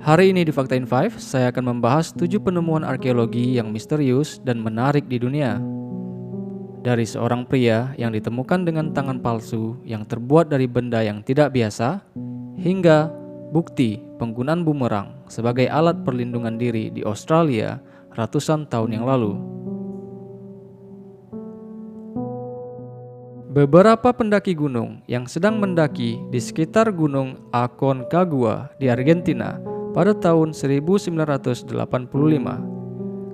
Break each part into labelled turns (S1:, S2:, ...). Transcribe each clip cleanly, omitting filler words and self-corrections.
S1: Hari ini di Fakta in 5, saya akan membahas 7 penemuan arkeologi yang misterius dan menarik di dunia. Dari seorang pria yang ditemukan dengan tangan palsu yang terbuat dari benda yang tidak biasa, hingga bukti penggunaan bumerang sebagai alat perlindungan diri di Australia ratusan tahun yang lalu. Beberapa pendaki gunung yang sedang mendaki di sekitar gunung Aconcagua di Argentina pada tahun 1985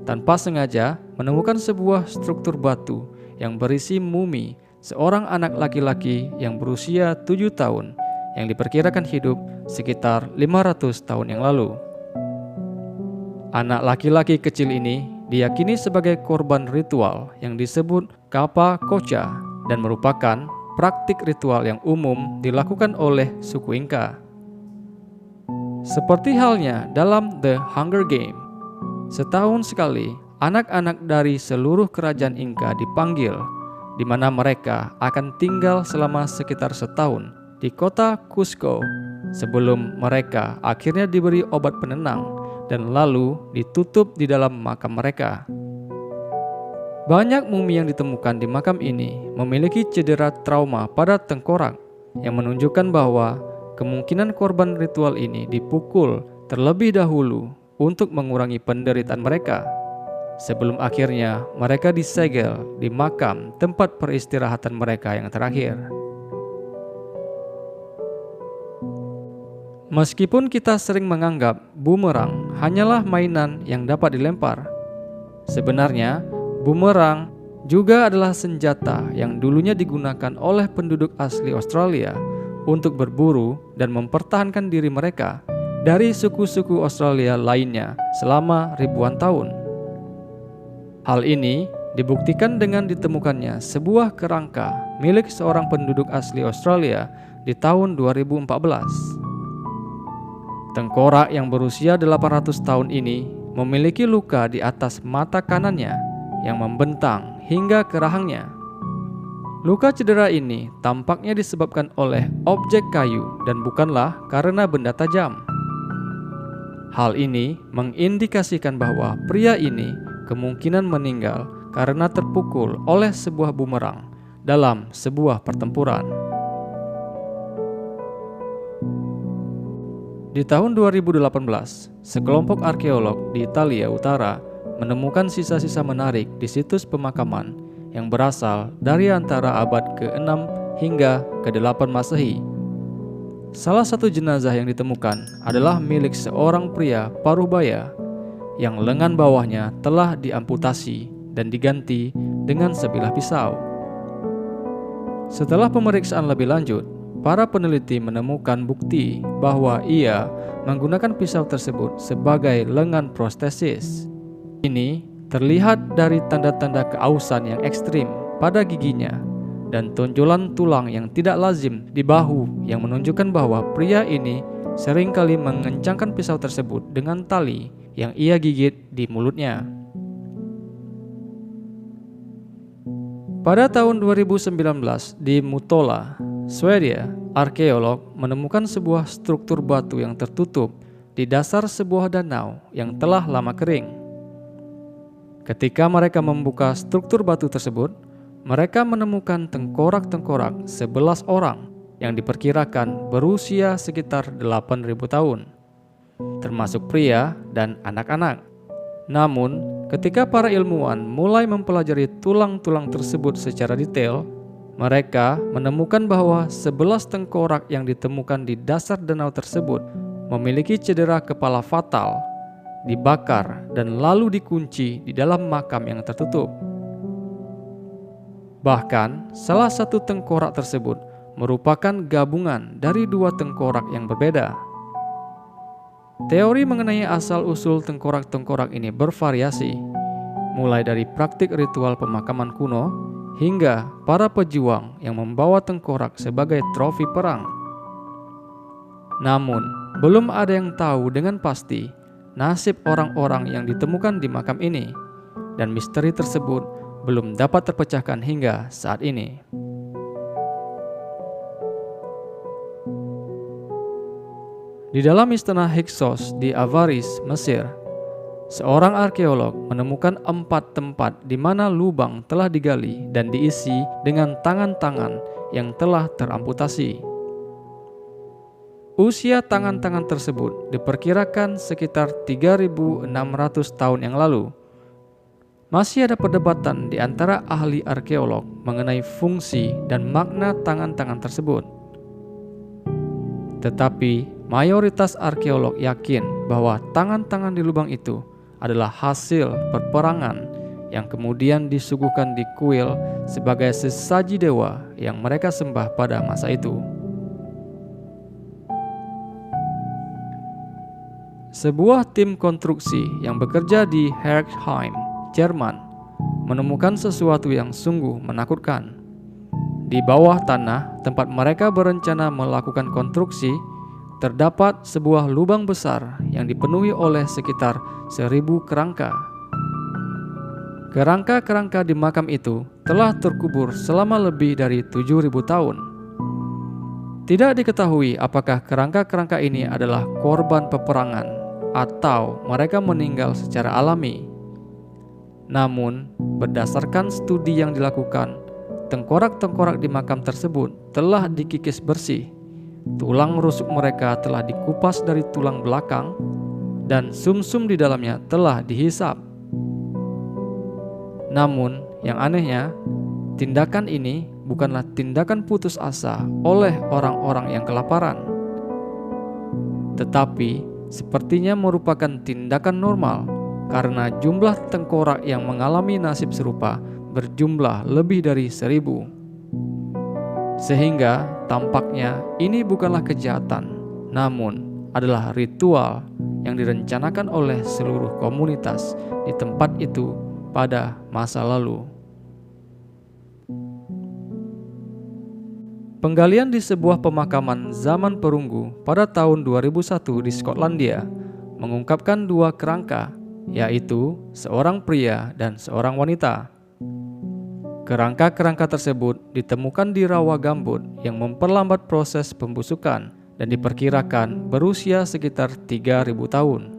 S1: tanpa sengaja menemukan sebuah struktur batu yang berisi mumi seorang anak laki-laki yang berusia 7 tahun yang diperkirakan hidup sekitar 500 tahun yang lalu. Anak laki-laki kecil ini diyakini sebagai korban ritual yang disebut Kapa Kocha dan merupakan praktik ritual yang umum dilakukan oleh suku Inka. Seperti halnya dalam The Hunger Games, setahun sekali anak-anak dari seluruh kerajaan Inka dipanggil, di mana mereka akan tinggal selama sekitar setahun di kota Cusco sebelum mereka akhirnya diberi obat penenang dan lalu ditutup di dalam makam mereka. Banyak mumi yang ditemukan di makam ini memiliki cedera trauma pada tengkorak yang menunjukkan bahwa kemungkinan korban ritual ini dipukul terlebih dahulu untuk mengurangi penderitaan mereka sebelum akhirnya mereka disegel di makam tempat peristirahatan mereka yang terakhir. Meskipun kita sering menganggap bumerang hanyalah mainan yang dapat dilempar, sebenarnya bumerang juga adalah senjata yang dulunya digunakan oleh penduduk asli Australia untuk berburu dan mempertahankan diri mereka dari suku-suku Australia lainnya selama ribuan tahun. Hal ini dibuktikan dengan ditemukannya sebuah kerangka milik seorang penduduk asli Australia di tahun 2014. Tengkorak yang berusia 800 tahun ini memiliki luka di atas mata kanannya yang membentang hingga ke rahangnya. Luka cedera ini tampaknya disebabkan oleh objek kayu dan bukanlah karena benda tajam. Hal ini mengindikasikan bahwa pria ini kemungkinan meninggal karena terpukul oleh sebuah bumerang dalam sebuah pertempuran. Di tahun 2018, sekelompok arkeolog di Italia Utara menemukan sisa-sisa menarik di situs pemakaman yang berasal dari antara abad ke-6 hingga ke-8 Masehi. Salah satu jenazah yang ditemukan adalah milik seorang pria paruh-baya yang lengan bawahnya telah diamputasi dan diganti dengan sebilah pisau. Setelah pemeriksaan lebih lanjut, para peneliti menemukan bukti bahwa ia menggunakan pisau tersebut sebagai lengan prostesis. Ini terlihat dari tanda-tanda keausan yang ekstrim pada giginya dan tonjolan tulang yang tidak lazim di bahu yang menunjukkan bahwa pria ini seringkali mengencangkan pisau tersebut dengan tali yang ia gigit di mulutnya. Pada tahun 2019 di Mutola, Swedia, arkeolog menemukan sebuah struktur batu yang tertutup di dasar sebuah danau yang telah lama kering. Ketika mereka membuka struktur batu tersebut, mereka menemukan tengkorak-tengkorak 11 orang yang diperkirakan berusia sekitar 8.000 tahun, termasuk pria dan anak-anak. Namun, ketika para ilmuwan mulai mempelajari tulang-tulang tersebut secara detail, mereka menemukan bahwa 11 tengkorak yang ditemukan di dasar danau tersebut memiliki cedera kepala fatal, dibakar dan lalu dikunci di dalam makam yang tertutup. Bahkan, salah satu tengkorak tersebut merupakan gabungan dari 2 tengkorak yang berbeda. Teori mengenai asal-usul tengkorak-tengkorak ini bervariasi, mulai dari praktik ritual pemakaman kuno hingga para pejuang yang membawa tengkorak sebagai trofi perang. Namun, belum ada yang tahu dengan pasti nasib orang-orang yang ditemukan di makam ini, dan misteri tersebut belum dapat terpecahkan hingga saat ini. Di dalam istana Hyksos di Avaris, Mesir, seorang arkeolog menemukan 4 tempat di mana lubang telah digali dan diisi dengan tangan-tangan yang telah teramputasi. Usia tangan-tangan tersebut diperkirakan sekitar 3.600 tahun yang lalu. Masih ada perdebatan di antara ahli arkeolog mengenai fungsi dan makna tangan-tangan tersebut. Tetapi mayoritas arkeolog yakin bahwa tangan-tangan di lubang itu adalah hasil peperangan yang kemudian disuguhkan di kuil sebagai sesaji dewa yang mereka sembah pada masa itu. Sebuah tim konstruksi yang bekerja di Herxheim, Jerman, menemukan sesuatu yang sungguh menakutkan. Di bawah tanah tempat mereka berencana melakukan konstruksi, terdapat sebuah lubang besar yang dipenuhi oleh sekitar 1.000 kerangka. Kerangka-kerangka di makam itu telah terkubur selama lebih dari 7.000 tahun. Tidak diketahui apakah kerangka-kerangka ini adalah korban peperangan atau mereka meninggal secara alami. Namun, berdasarkan studi yang dilakukan, tengkorak-tengkorak di makam tersebut telah dikikis bersih. Tulang rusuk mereka telah dikupas dari tulang belakang dan sumsum di dalamnya telah dihisap. Namun, yang anehnya, tindakan ini bukanlah tindakan putus asa oleh orang-orang yang kelaparan, tetapi sepertinya merupakan tindakan normal karena jumlah tengkorak yang mengalami nasib serupa berjumlah lebih dari 1.000. Sehingga tampaknya ini bukanlah kejahatan, namun adalah ritual yang direncanakan oleh seluruh komunitas di tempat itu pada masa lalu. Penggalian di sebuah pemakaman zaman perunggu pada tahun 2001 di Skotlandia mengungkapkan 2 kerangka, yaitu seorang pria dan seorang wanita. Kerangka-kerangka tersebut ditemukan di rawa gambut yang memperlambat proses pembusukan dan diperkirakan berusia sekitar 3.000 tahun.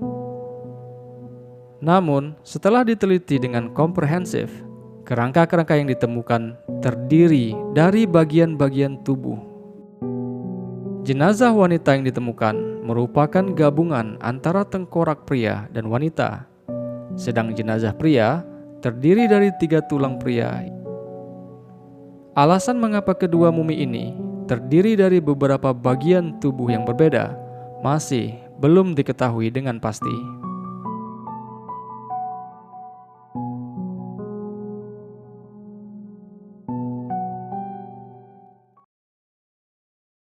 S1: Namun, setelah diteliti dengan komprehensif, kerangka-kerangka yang ditemukan terdiri dari bagian-bagian tubuh. Jenazah wanita yang ditemukan merupakan gabungan antara tengkorak pria dan wanita, sedang jenazah pria terdiri dari 3 tulang pria. Alasan mengapa kedua mumi ini terdiri dari beberapa bagian tubuh yang berbeda masih belum diketahui dengan pasti.